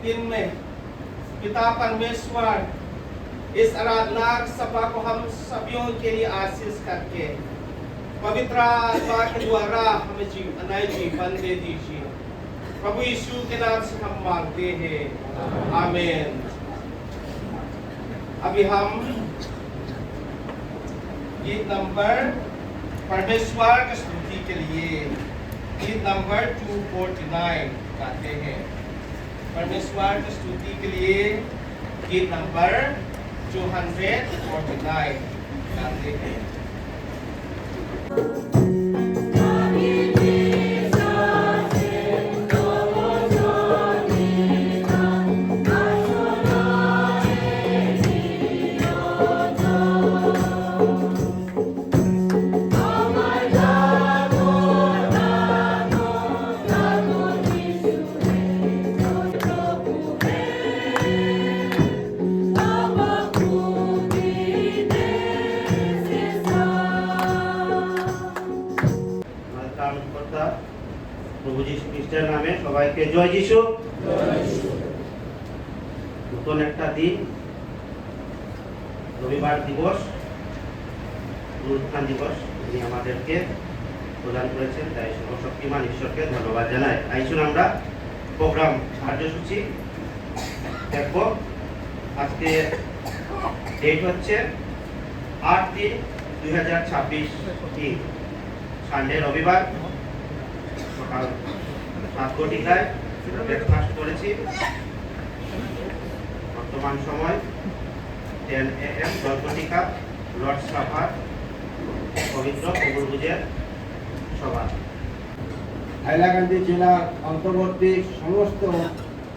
दिन में पिता परमेश्वर इस आराधना सभा को हम सभी के लिए आशीष करके पवित्र आत्मा के द्वारा हमें नए जीवन दे दीजिए। प्रभु यीशु के नाम से हम मांगते हैं, आमीन। अभी हम गीत नंबर परमेश्वर की स्तुति के लिए गीत नंबर 249 गाते हैं। परमेश्वर की स्तुति के लिए गीत नंबर 249 गाते हैं। প্রভু যীশু খ্রিস্টের নামে সবাইকে জয় যীশু। নতুন একটা দিন, রবিবার দিবস, পুনরুত্থান দিবস তিনি আমাদেরকে প্রদান করেছেন, তাই সর্বশক্তিমান ঈশ্বরকে ধন্যবাদ জানাই। আইসুন আমরা প্রোগ্রাম কার্যসূচি দেখব। আজকে ডেট হচ্ছে 8/3/2026, সানডে রবিবার। সকাল 7:00 ব্রেকফাস্ট করেছি। বর্তমান সময় 10 AM জলপটিকা লর্ড সাভার পবিত্র প্রভুভোজের সভা। হাইলাকান্দি জেলার অন্তর্বর্তী সমস্ত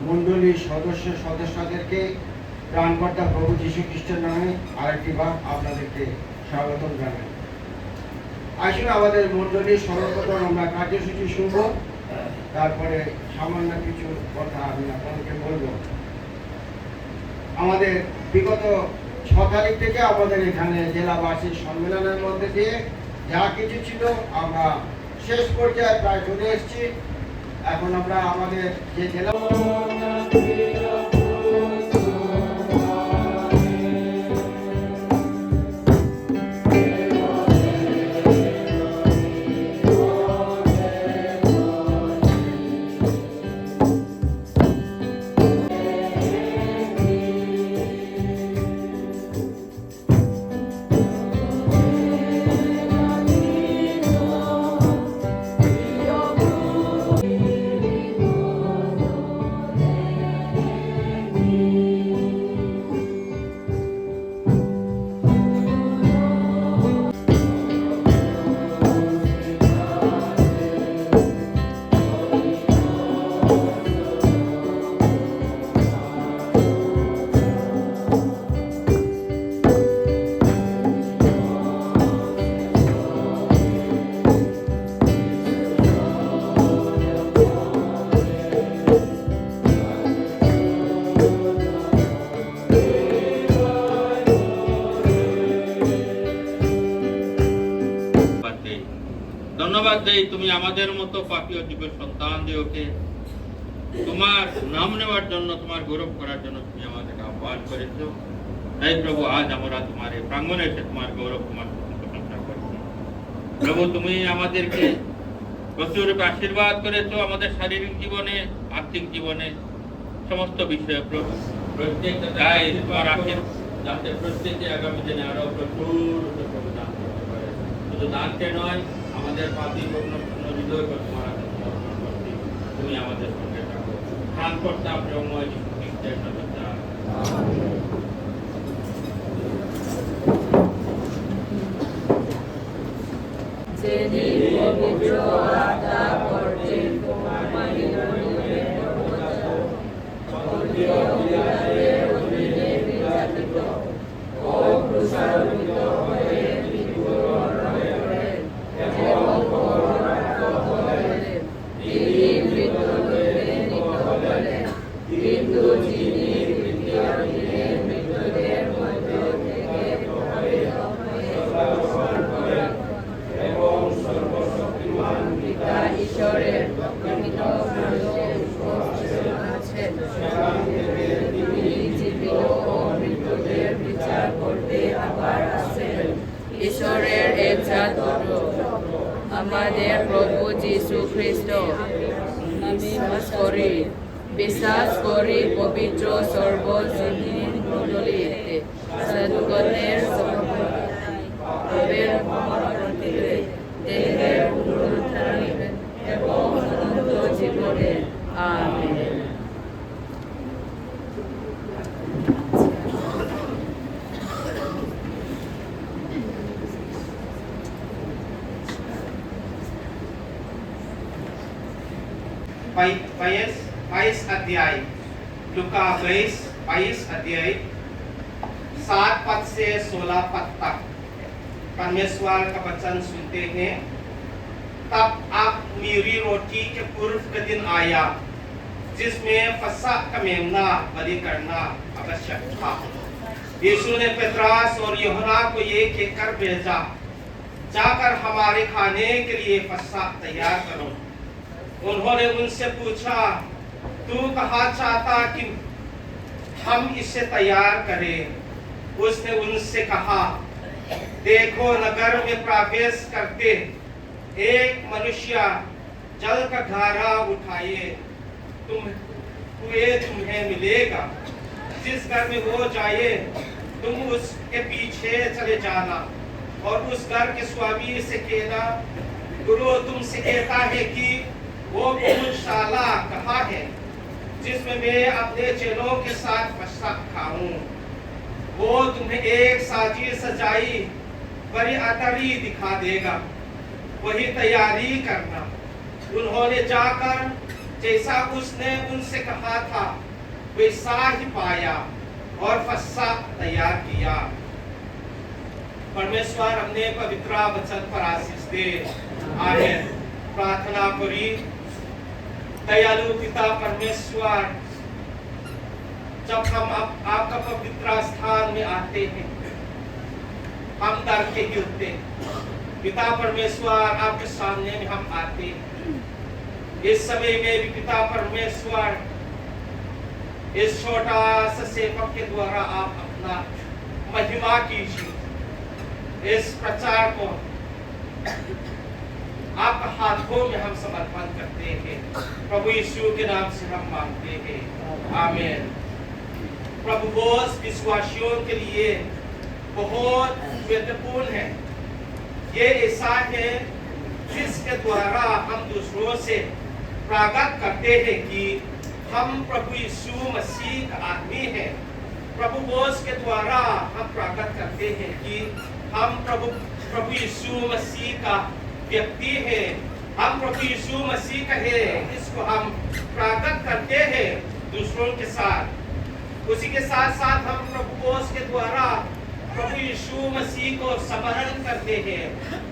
মণ্ডলীর সদস্যদেরকে প্রাণকর্তা প্রভু যীশু খ্রিস্টের নামে আরেকটি বার আপনাদেরকে স্বাগতম জানাই। আসুন আমাদের মণ্ডলীর সর্বপ্রথম আমরা কার্যসূচি শুনব, তারপরে সামান্য কিছু কথা আমি আপনাদেরকে বলব। আমাদের বিগত 6 তারিখ থেকে আমাদের এখানে জেলাবাসী সম্মেলনের মধ্যে দিয়ে যা কিছু ছিল আমরা শেষ পর্যায়ে প্রায় চলে এসেছি। এখন আমরা আমাদের যে জেলা ধন্যবাদ দেই, তুমি আমাদের মতো পাপী ও জীবের সন্তানদেরকে তোমার নাম নেওয়ার জন্য, তোমার গৌরব করার জন্য তুমি আমাদেরকে আহ্বান করেছো। তাই প্রভু আজ আমরা তোমার এই প্রাঙ্গণে এসে তোমার গৌরব, তোমার প্রশংসা করছি। প্রভু তুমি আমাদেরকে প্রচুর আশীর্বাদ করেছো আমাদের শারীরিক জীবনে, আর্থিক জীবনে, সমস্ত বিষয়ে। প্রভু প্রত্যেকটা চাই তোমার আশীর্বাদ যাতে প্রত্যেকে আগামী দিনে আরো প্রচুর প্রভু দান করতে পারে। শুধু দানকে নয়, আমাদের পাপী হৃদয় তোমার করছি। তুমি আমাদের সঙ্গে থাকো। ত্রাণকর্তা প্রেমময় যীশু খ্রিস্টের নামে উচিত। বিশ্বাস করি পবিত্র সর্বজনীন মণ্ডলীতে সাধুগণের সহভাগিতায় পাপের ক্ষমা প্রতিবে দেহের পুনরুত্থান এবং অনন্ত জীবনে। আমেন। बाईस अध्याय लुका 22 अध्याय 7 पद से 16 पद तक परमेश्वर का वचन सुनते हैं। तब आप मीरी रोटी के पूर्व का दिन आया जिसमें फसह का मेमना बलि करना आवश्यक था। यीशु ने पतरस और यूहन्ना को ये कहकर भेजा, जाकर हमारे खाने के लिए फसह तैयार करो। उन्होंने उनसे पूछा, तू कहाँ चाहता कि हम इसे तैयार करें? उसने उनसे कहा, देखो नगर में प्रवेश करते एक मनुष्य जल का घड़ा उठाए तुम्हें मिलेगा। जिस घर में वो जाए तुम उसके पीछे चले जाना और उस घर के स्वामी से कहना, गुरु तुमसे कहता है कि वो भोजशाला कहाँ है जिसमें मैं अपने चेलों के साथ फसह खाऊं। वो तुम्हें एक साजी सजाई बड़ी अतरी दिखा देगा, वही तैयारी करना। उन्होंने जाकर जैसा उसने उनसे कहा था वैसा ही पाया और फसह तैयार किया। परमेश्वर हमने पवित्र वचन पर आशीष दे। आमीन। प्रार्थना करी। दयालु पिता परमेश्वर, जब हम आपका पवित्र स्थान में आते हैं हम डर के गिरते। पिता परमेश्वर आपके सामने में हम आते हैं। इस समय में भी पिता परमेश्वर इस छोटा सा सेवक के द्वारा आप अपना महिमा कीजिए। इस प्रचार को आपका हाथों में हम समर्पण करते हैं। प्रभु यीशु के नाम से हम मांगते हैं। आमीन। प्रभु बोझ विश्वासियों के लिए बहुत महत्वपूर्ण है। ये ऐसा है जिसके द्वारा हम दूसरों से प्रकट करते हैं कि हम प्रभु यीशु मसीह का आदमी है। प्रभु बोझ के द्वारा हम प्रकट करते हैं कि हम प्रभु यीशु मसीह का व्यक्ति है। हम प्रभु यीशु मसीह का है, इसको हम प्रकट करते हैं दूसरों के साथ। उसी के साथ साथ हम प्रभु बोझ के द्वारा प्रभु यीशु मसीह को स्मरण करते हैं,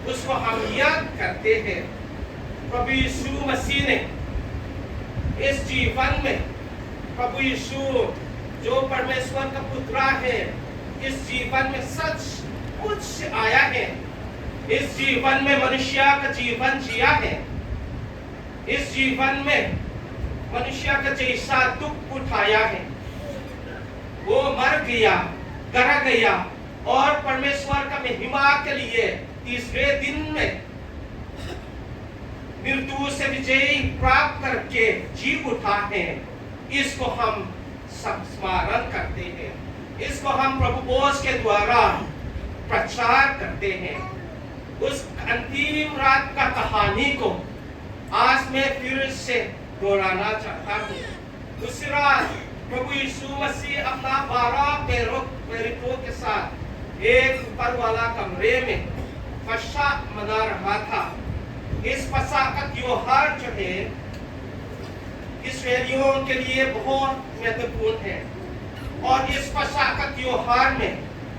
उसको हम याद करते हैं। प्रभु यीशु मसीह ने इस जीवन में, प्रभु यीशु जो परमेश्वर का पुत्र है, इस जीवन में सच कुछ आया है। इस जीवन में मनुष्य का जीवन जिया है। इस जीवन में मनुष्य का जैसा दुख उठाया है, वो मर गया, कर गया और परमेश्वर का महिमा के लिए तीसरे दिन में मृत्यु से विजय प्राप्त करके जी उठा है। इसको हम स्मरण करते हैं। इसको हम प्रभु बोझ के द्वारा प्रचार करते हैं। उस अंतिम रात का कहानी को आज मैं फिर से दोहराना चाहता हूँ। उस रात प्रभु यीशु मसीह अपना 12 प्रेरितों के साथ एक ऊपर वाला कमरे में फसह मना रहा था। इस फसह का त्योहार जो है इस्राएलियों के लिए बहुत महत्वपूर्ण है। और इस फसह का त्योहार में,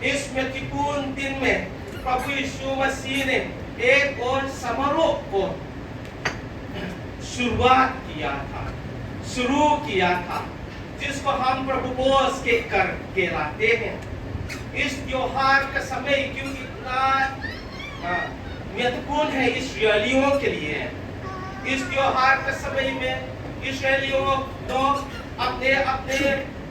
इस महत्वपूर्ण दिन में प्रभु यीशु मसीह ने एक और समारोह को शुरू किया था, जिसको हम प्रभु बोझ के कर कहलाते हैं। इस त्योहार का समय क्यों इतना महत्वपूर्ण है इस्राएलियों के लिए? इस त्योहार के समय में इस्राएलियों लोग अपने अपने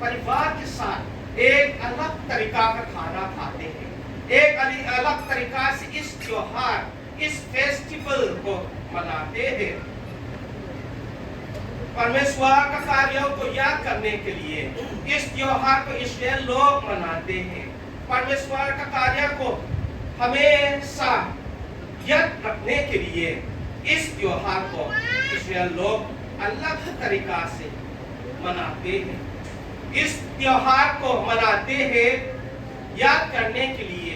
परिवार के साथ एक अलग तरीका का खाना खाते हैं। एक अलग तरीका से इस त्योहार, इस फेस्टिवल को मनाते हैं। परमेश्वर का कार्यों को याद करने के लिए इस त्योहार को इस्राएल लोग मनाते हैं। परमेश्वर का कार्य को हमेशा याद रखने के लिए इस त्योहार को इस्राएल लोग अलग तरीका से मनाते हैं। इस त्योहार को मनाते हैं याद करने के लिए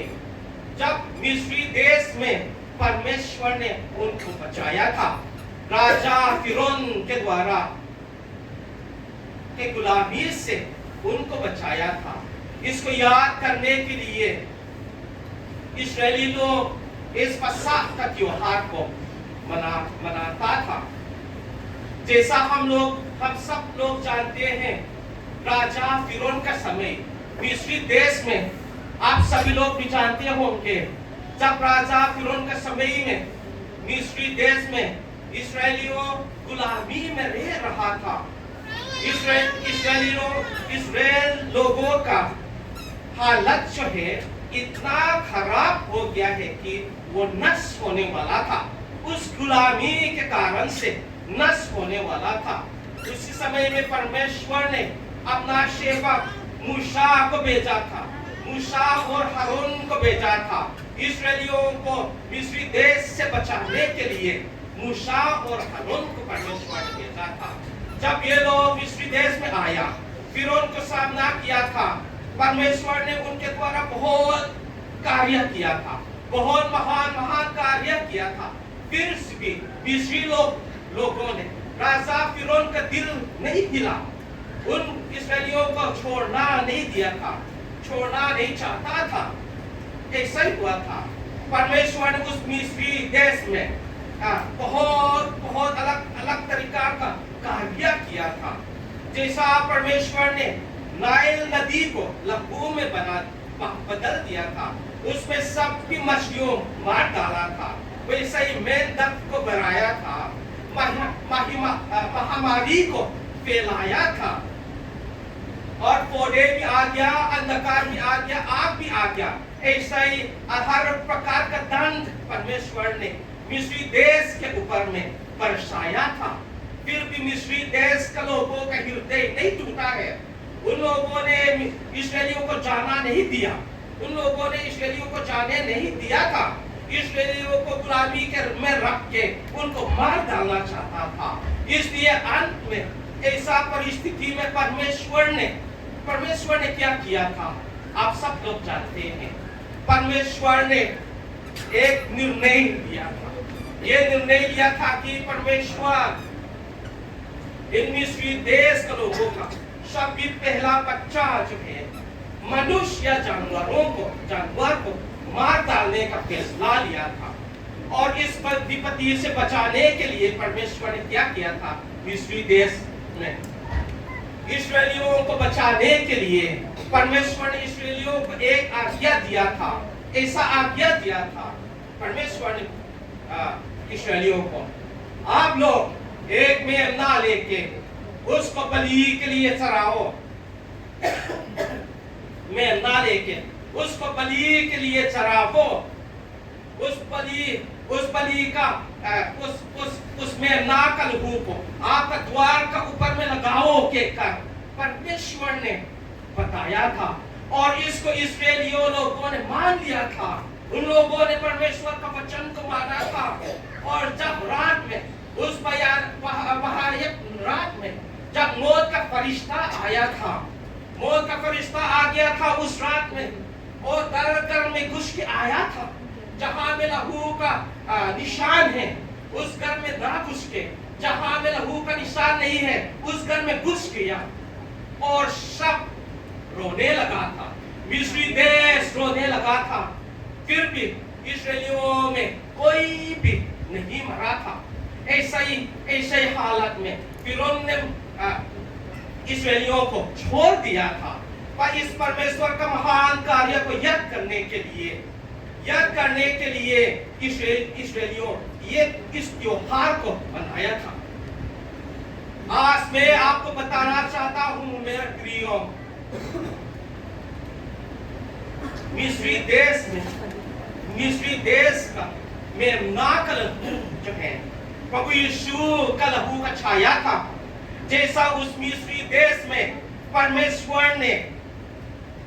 जब मिस्री देश में परमेश्वर ने उनको बचाया था, राजा फिरौन के द्वारा के गुलामी से उनको बचाया था। इसको याद करने के लिए इस्राएली लोग इस पसाख का त्योहार को मनाता था। जैसा हम सब लोग जानते हैं, राजा फिरौन का समय मिस्री देश में आप सभी लोग भी जानते होंगे, जब राजा फिरौन का समय में मिस्री देश में इस्राएलियों गुलामी में रह रहा था। इस्राएल लोगों का हालत जो है इतना खराब हो गया है कि वो नष्ट होने वाला था। उस गुलामी के कारण से नष्ट होने वाला था। उसी समय में परमेश्वर ने अपना सेवक मूसा को भेजा था। मूसा और हारून को भेजा था इस्राएलियों को मिस्री देश से बचाने के लिए। मूसा और हारून को परमेश्वर ने भेजा था। जब ये लोग मिस्री देश में आया, फिरौन को सामना किया था, परमेश्वर ने उनके द्वारा बहुत कार्य किया था, बहुत महान कार्य किया था। फिर भी मिस्री लोगों ने राजा फिरौन का दिल नहीं हिला, उन इस्राएलियों को छोड़ना नहीं दिया था, छोड़ना नहीं चाहता था। ऐसा ही हुआ था। परमेश्वर ने उस मिस्री देश में बहुत अलग तरीका का कार्य किया था। जैसा परमेश्वर ने नाइल नदी को लहू में बदल दिया था, उसमें सब की मछलियों मार डाला था, वैसा ही मेंढक को बनाया था, महामारी को फैलाया था, और पौधे भी आ गया, अंधकार भी आ गया, आग भी आ गया। ऐसा ही हर प्रकार का दंड परमेश्वर ने मिस्री देश के ऊपर में बरसाया था। फिर भी मिस्री देश के लोगों का हृदय नहीं टूटा है। उन लोगों ने इस्राएलियों को जाना नहीं दिया, उन लोगों ने इस्राएलियों को जाने नहीं दिया था। इस्राएलियों को गुलामी के में रख के उनको मार डालना चाहता था। इसलिए अंत में ऐसा परिस्थिति में परमेश्वर ने क्या किया था, आप सब लोग जानते हैं। परमेश्वर ने एक निर्णय लिया था। ये निर्णय लिया था कि परमेश्वर इन मिस्री देश के लोगों का सभी पहला बच्चा जो है मनुष्य या जानवर को मार डालने का फैसला लिया था। और इस विपत्ति से बचाने के लिए परमेश्वर ने क्या किया था, मिस्री देश में इस्राएलियों को बचाने के लिए परमेश्वर ने इस्राएलियों को एक आज्ञा दिया था। ऐसा आज्ञा दिया था परमेश्वर ने इस्राएलियों को, आप लोग एक मेमना लेके उसको बलि के लिए चढ़ाओ। मेमना लेके उसको बलि के लिए चढ़ाओ। उस बलि का उस मेमना का लहू को आपका द्वार का ऊपर में लगाओ के कर परमेश्वर ने बताया था। और इसको इस्राएलियों लोगों ने मान लिया था। उन लोगों ने परमेश्वर का वचन को माना था। और जब रात में उस रात में जब मौत का फरिश्ता आया था, मौत का फरिश्ता आ गया था उस रात में, और घर में घुस के आया था। जहां में लहू का निशान है उस घर में ना घुस के, जहां में लहू का निशान नहीं है उस घर में घुस गया और सब रोने लगा था। मिस्री देश रोने लगा था। फिर भी इस्राएलियों में कोई भी नहीं मरा था। ऐसा ही हालत में फिरौन ने इस्राएलियों को छोड़ दिया था। पर इस परमेश्वर का महान कार्य को याद करने के लिए इस्राएलियों ये इस त्योहार को मनाया था। आज मैं आपको बताना चाहता हूं मेरे प्रियो, मिस्री देश का मेमना का लहू जो है प्रभु यीशु का लहू का छाया था। जैसा उस मिस्री देश में परमेश्वर ने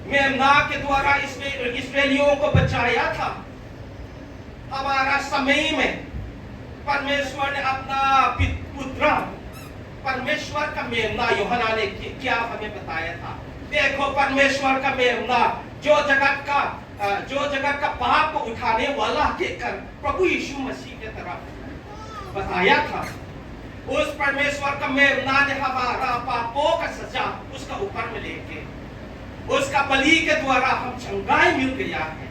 मेमना के द्वारा इस्राएलियों को बचाया था, हमारा समय में परमेश्वर ने अपना पुत्र परमेश्वर का मेमना यूहन्ना ने क्या हमें बताया था। देखो, परमेश्वर का मेमना जो जगत का पाप को उठाने वाला कहकर प्रभु यीशु मसीह की तरफ बताया था। उस परमेश्वर का मेमना ने हमारा पापों का सजा उसका ऊपर में लेके उसका बलि के द्वारा हम चंगाई मिल गया है।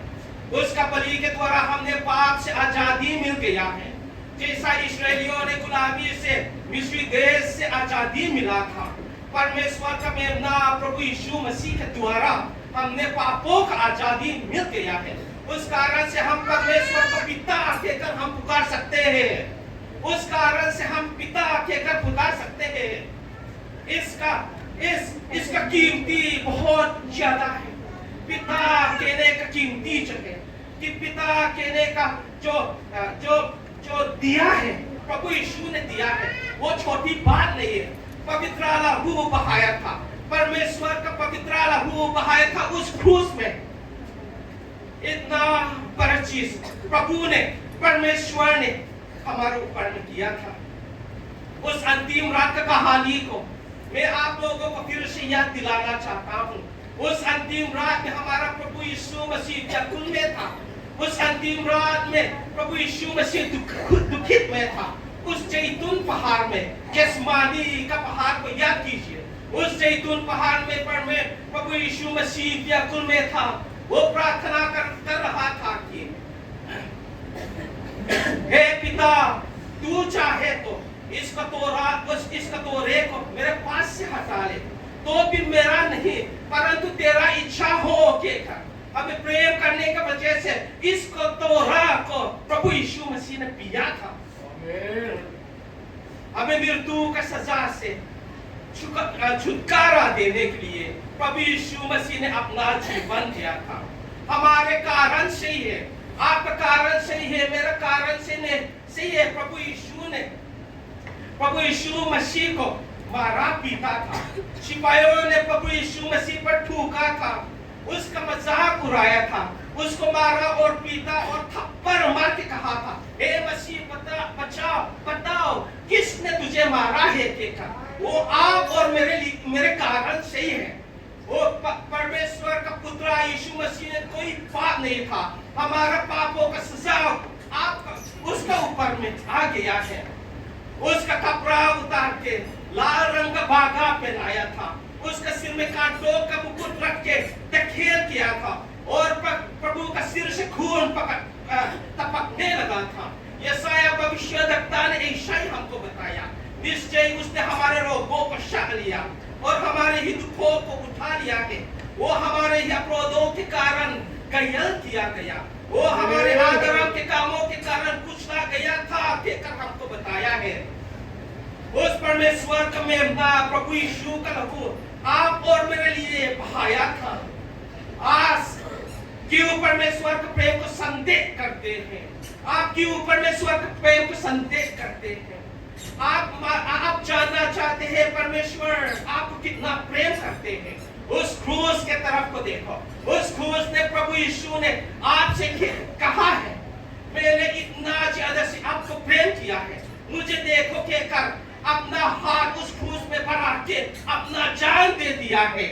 उसका बलि के द्वारा हमने पाप से आजादी मिल गया है। जैसा इस्राएलियों ने गुलामी से मिस्री देश से आजादी मिला था, परमेश्वर का मेमना प्रभु यीशु मसीह के द्वारा हमने पापों का आजादी मिल गया है। उस कारण से हम परमेश्वर को पिता कहकर हम पुकार सकते हैं। उस कारण से हम पिता कहकर पुकार सकते हैं। इसका कीमती बहुत ज्यादा है। पिता कहने का कीमती जो है कि पिता कहने का जो दिया है, प्रभु यीशु ने दिया है, वो छोटी बात नहीं है। पवित्र लहू बहाया था, परमेश्वर का पवित्र लहू बहाया था उस क्रूस में। इतना बड़ा चीज प्रभु ने, परमेश्वर ने हमारे ऊपर में किया था। उस अंतिम रात का कहानी को मैं आप लोगों को फिर से याद दिलाना चाहता हूँ। उस अंतिम रात में हमारा प्रभु यीशु मसीह व्याकुल में था। उस अंतिम रात में प्रभु यीशु मसीह दुखित में था। उस जैतून पहाड़ में, गेत्सेमानी का पहाड़ को याद कीजिए। उस जैतून पहाड़ में प्रभु यीशु मसीह व्याकुल में था। वो प्रार्थना कर रहा था कि हे पिता, तू चाहे तो इस कटोरे को मेरे पास से हटा ले, तो भी मेरा नहीं परंतु तेरा इच्छा हो कहकर हमें प्रेम करने की वजह से इस कटोरा को प्रभु यीशु मसीह ने पिया था। हमें मृत्यु का सजा से छुटकारा देने के लिए प्रभु यीशु मसीह ने अपना जीवन दिया था। हमारे कारण से ही है, आपका कारण से ही है, मेरा कारण से ही है। प्रभु यीशु मसीह को मारा पीटा था। सिपाहियों ने प्रभु यीशु मसीह पर थूका था, उसका मजाक उड़ाया था, उसको मारा और पीटा और थप्पड़ मार के कहा था, हे मसीह बताओ किसने तुझे मारा है कहकर। वो आप और मेरे कारण से ही है। वो परमेश्वर का पुत्र यीशु मसीह ने कोई पाप नहीं था। हमारा पापों का सजा आपका उसका ऊपर में आ गया है। उसका कपड़ा उतार के लाल रंग का बागा पहनाया था, उसका सिर में कांटों का मुकुट रख के तखेल किया था और प्रभु का सिर से खून टपकने लगा था। यशायाह भविष्यद्वक्ता ने ऐसा ही हमको बताया, निश्चय उसने हमारे रोगों को सह लिया और हमारे ही दुखों को उठा लिया है। वो हमारे ही अपराधों के कारण घायल किया गया, वो हमारे अधर्म के कामों के कारण कुचला गया था कहकर हमको बताया है। उस परमेश्वर का मेमना प्रभु यीशु का लहू आप और मेरे लिए बहाया था। आज क्यों परमेश्वर के प्रेम को संदेह करते हैं? आप क्यों परमेश्वर के प्रेम को संदेह करते हैं? आप जानना चाहते हैं परमेश्वर आपको कितना प्रेम करते हैं? उस क्रूस के तरफ को देखो। उस क्रूस ने प्रभु यीशु ने आपसे कहा है, मैंने इतना ज्यादा से आपको प्रेम किया है, मुझे देखो कहकर अपना हाथ उस क्रूस में बढ़ा के अपना जान दे दिया है।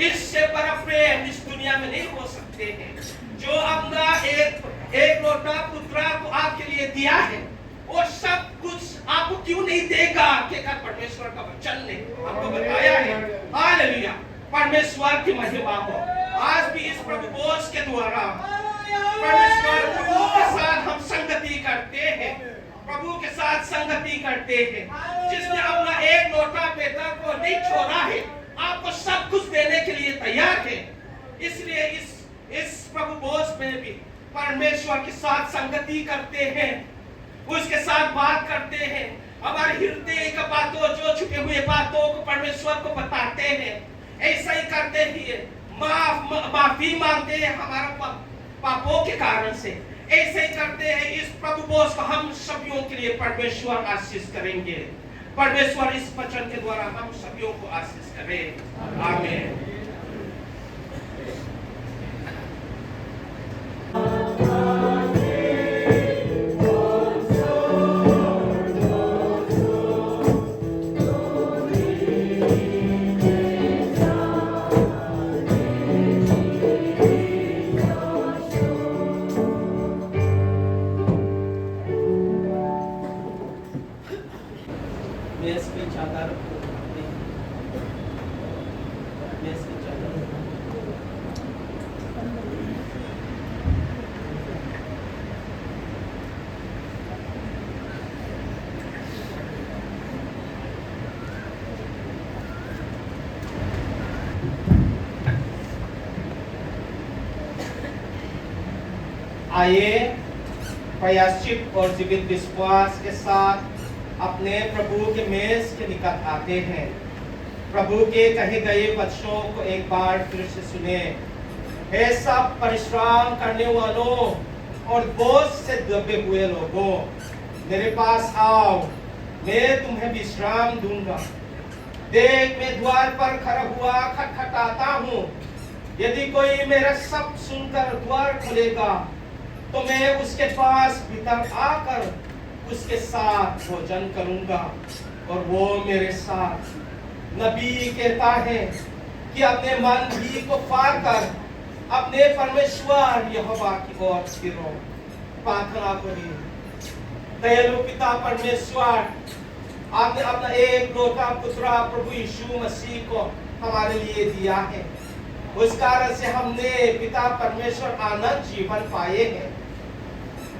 इससे बड़ा प्रेम इस दुनिया में नहीं हो सकते हैं। जो अपना एक लोटा पुत्र को आपके लिए दिया है, वो सब कुछ आपको क्यों नहीं देगा कहकर परमेश्वर का वचन ने आपको बताया है। हालेलुया, परमेश्वर की महिमा हो। आज भी इस प्रभु बोझ के द्वारा परमेश्वर प्रभु के साथ हम संगति करते हैं, प्रभु के साथ संगति करते हैं। जिसने अपना एक लोटा बेटा को नहीं छोड़ा है, आपको सब कुछ देने के लिए तैयार है। इसलिए इस प्रभु बोझ में भी परमेश्वर के साथ संगति करते हैं, उसके साथ बात करते हैं, हमारे हृदय का बातों जो छुपे हुए बातों को परमेश्वर को बताते हैं। ऐसा ही करते ही माफी मांगते हैं हमारा पापों के कारण से। ऐसे ही करते हैं। इस प्रभु बोझ को हम सभी के लिए परमेश्वर आशीष करेंगे। परमेश्वर इस वचन के द्वारा हम सभी को आशीष करे। आमीन। आइए प्रायश्चित और जीवित विश्वास के साथ अपने प्रभु के मेज के निकट आते हैं। प्रभु के कहे गए वचनों को एक बार फिर से सुने। हे सब परिश्रम करने वालों और बोझ से दबे हुए लोगों, मेरे पास आओ, मैं तुम्हें विश्राम दूंगा। देख, मैं द्वार पर खड़ा हुआ खटखटाता हूँ। यदि कोई मेरा शब्द सुनकर द्वार खोलेगा तो मैं उसके पास भीतर आकर उसके साथ भोजन करूंगा और वो मेरे साथ। नबी कहता है कि अपने मन भी को पार कर अपने परमेश्वर यहोवा की ओर फिरो। प्रार्थना करिए। दयालु पिता परमेश्वर, आपने अपना एक लौता पुत्र प्रभु यीशु मसीह को हमारे लिए दिया है। उस कारण से हमने पिता परमेश्वर आनंद जीवन पाए हैं।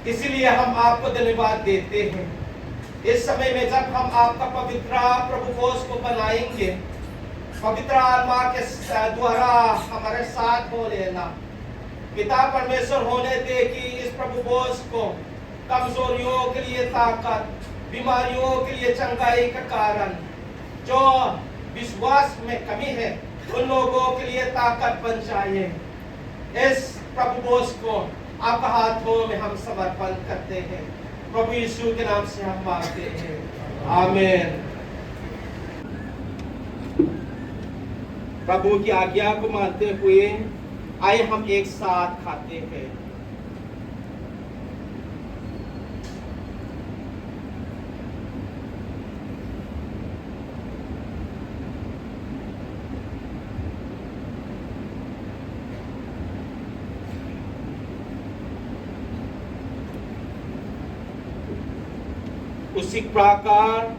इसलिए हम आपको धन्यवाद देते हैं। इस समय में जब हम आपका पवित्र प्रभु भोज को बनाएंगे, पवित्र आत्मा के द्वारा हमारे साथ हो लेना। पिता परमेश्वर होने दे कि इस प्रभु भोज को कमजोरियों के लिए ताकत, बीमारियों के लिए चंगाई का कारण, जो विश्वास में कमी है उन लोगों के लिए ताकत बन जाए। इस प्रभु भोज को आपका हाथों में हम समर्पण करते हैं। प्रभु यीशु के नाम से हम मांगते हैं। आमीन। प्रभु की आज्ञा को मानते हुए आइए हम एक साथ खाते हैं। उसी प्रकार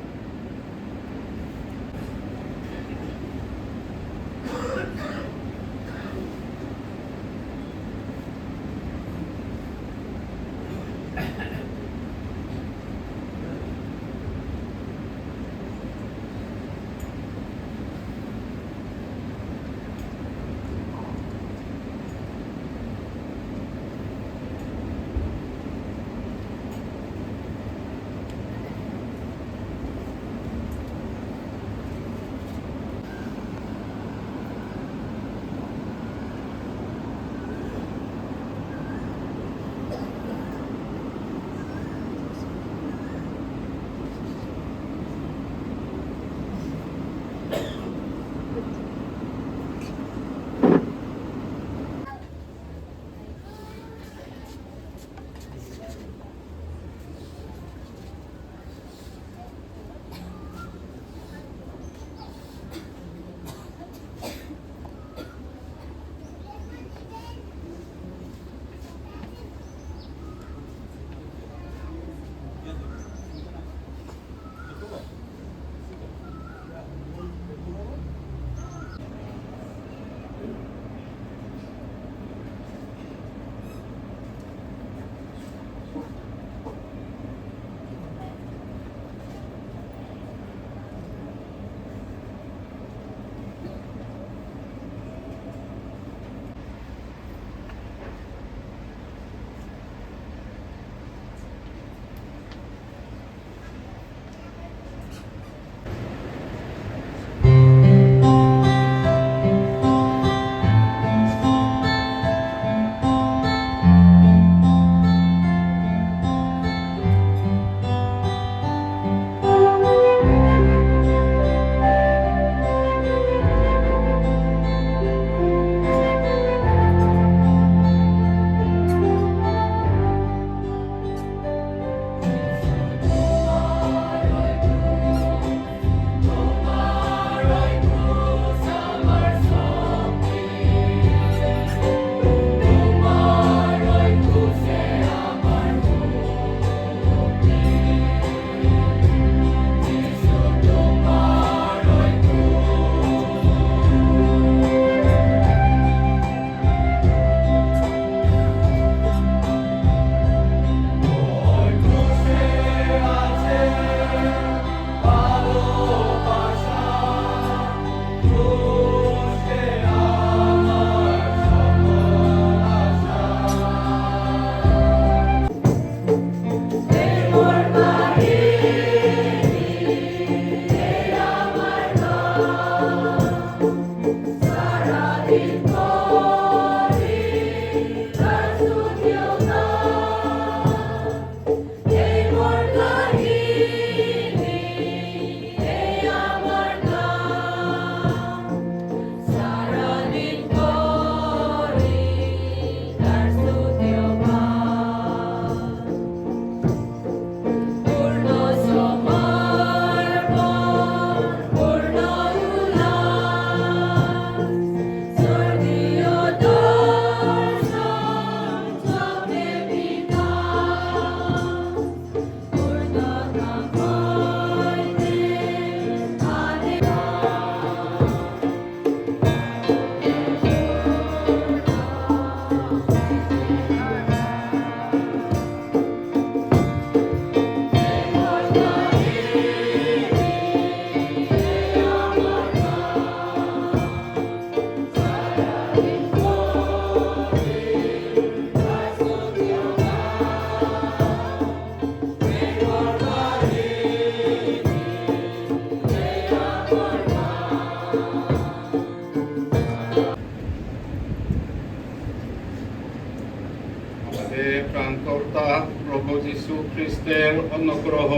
আমাদের প্রাণকর্তা প্রভু যীশু খ্রিস্টের অনুগ্রহ,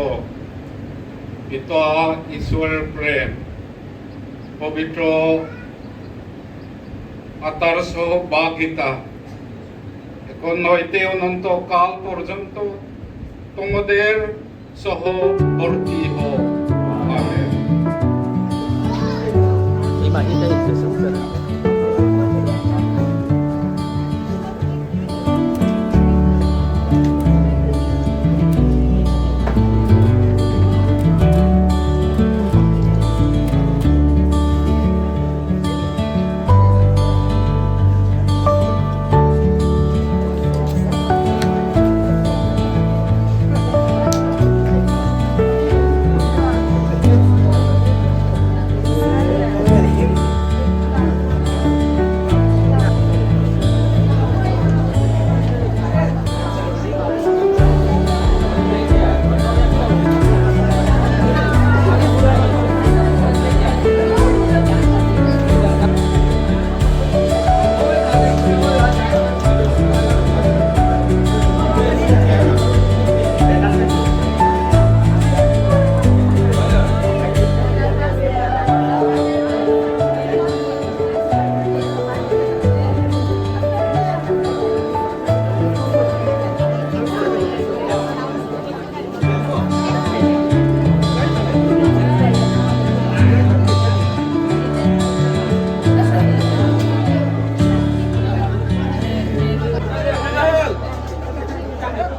পিতা ঈশ্বরের প্রেম, পবিত্র আত্মার সহভাগিতা এখন হইতে অনন্তকাল পর্যন্ত তোমাদের সহবর্তী হোক। আমেন।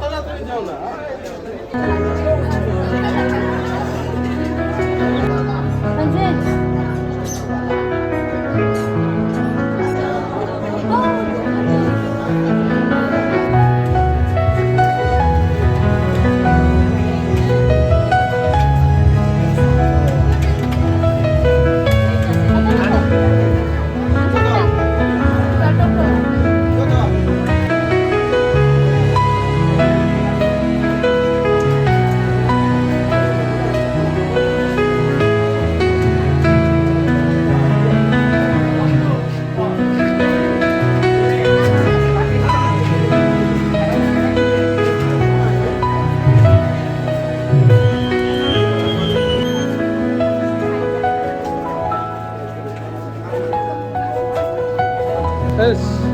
তাড়াতাড়ি যাও না। Yes.